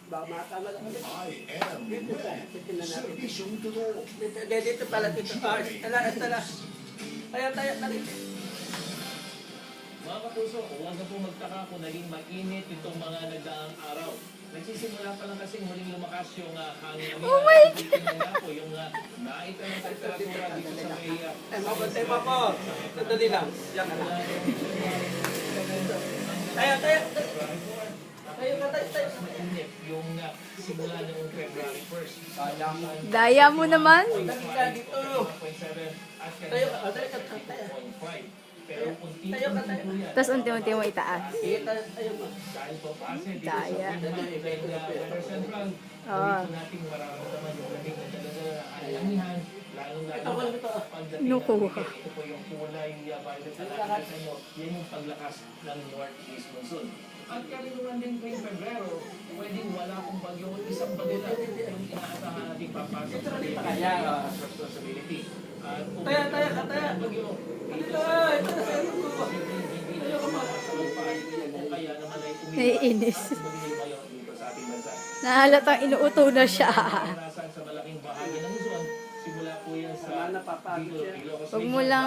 Bamata na lang ulit. Dito pala dito. Tala. Tayo, talit. Mga kapuso, huwag na po magtaka kung naging mainit itong mga nagdaang araw. Nagsisimula pa lang kasi muling lumakas yung hangin. Oh my God! Yung naita ng temperatura dito sa may... Mabantay pa po. Sandali lang. Yan ka lang. Tayo. Tayo. Mainit yung simula ng February 1st. Daya mo naman. Dito. 1.7 at Tayo. 2.5. Pero unti-unti Tayo. po yan. Tapos unti-unti mo itaas. Tayo mo. Dahil po kasi dito Daya. sa Weather Central, Oo. dito nating mararamdaman yung lamig na talaga alamihan, lalong-lalo pagdating Nukuha. ng ito po yung kulay violet na nakikita nyo, yan yung paglakas ng northeast monsoon. At karaniwan din ngayong Pebrero, pwedeng wala kong bagyo, isang bagyo lang yung inaasahan natin papasok sa responsibility. At kung Tayo. bagyo, Dito. Naiinis. sa ating bansa. Nahalatang inuuto na siya. Naranasan sa malaking bahagi ng Luzon, simula po yan sa Napapagod siya. Ilocos Huwag mo Region. lang